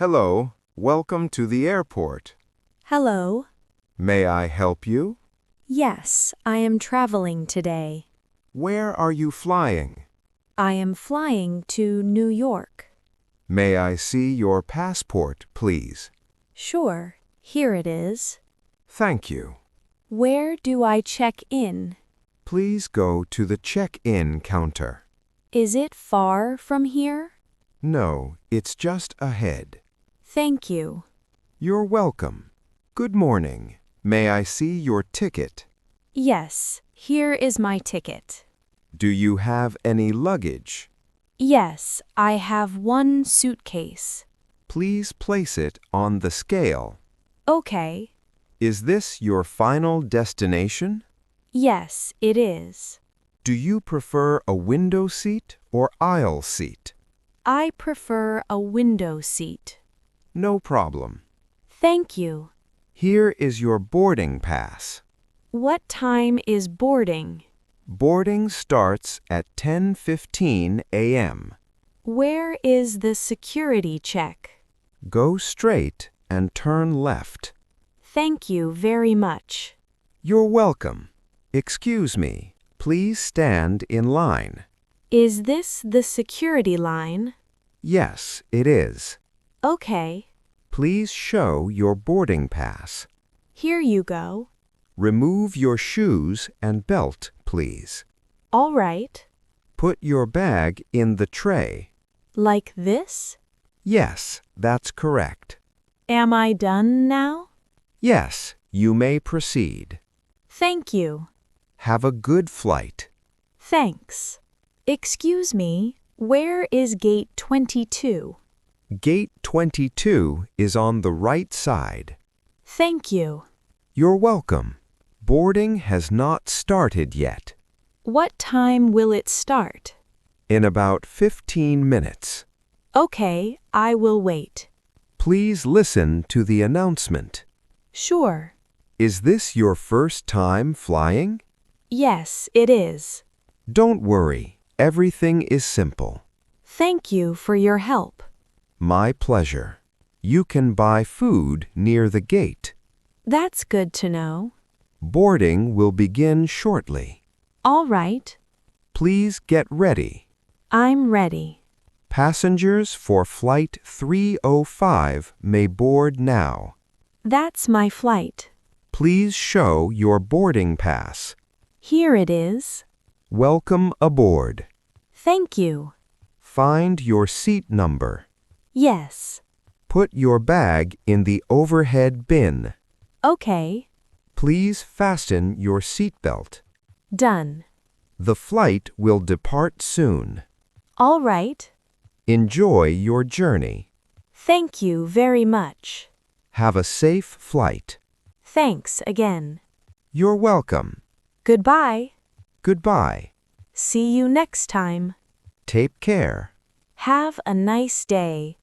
Hello, welcome to the airport. Hello. May I help you? Yes, I am traveling today. Where are you flying? I am flying to New York. May I see your passport, please? Sure, here it is. Thank you. Where do I check in? Please go to the check-in counter. Is it far from here? No, it's just ahead. Thank you. You're welcome. Good morning. May I see your ticket? Yes, here is my ticket. Do you have any luggage? Yes, I have one suitcase. Please place it on the scale. Okay. Is this your final destination? Yes, it is. Do you prefer a window seat or aisle seat? I prefer a window seat. No problem. Thank you. Here is your boarding pass. What time is boarding? Boarding starts at 10:15 a.m. Where is the security check? Go straight and turn left. Thank you very much. You're welcome. Excuse me, please stand in line. Is this the security line? Yes, it is. Okay. Please show your boarding pass. Here you go. Remove your shoes and belt, please. All right. Put your bag in the tray. Like this? Yes, that's correct. Am I done now? Yes, you may proceed. Thank you. Have a good flight. Thanks. Excuse me, where is gate 22? Gate 22 is on the right side. Thank you. You're welcome. Boarding has not started yet. What time will it start? In about 15 minutes. Okay, I will wait. Please listen to the announcement. Sure. Is this your first time flying? Yes, it is. Don't worry, everything is simple. Thank you for your help. My pleasure. You can buy food near the gate. That's good to know. Boarding will begin shortly. All right. Please get ready. I'm ready. Passengers for Flight 305 may board now. That's my flight. Please show your boarding pass. Here it is. Welcome aboard. Thank you. Find your seat number. Yes. Put your bag in the overhead bin. Okay. Please fasten your seatbelt. Done. The flight will depart soon. All right. Enjoy your journey. Thank you very much. Have a safe flight. Thanks again. You're welcome. Goodbye. Goodbye. See you next time. Take care. Have a nice day.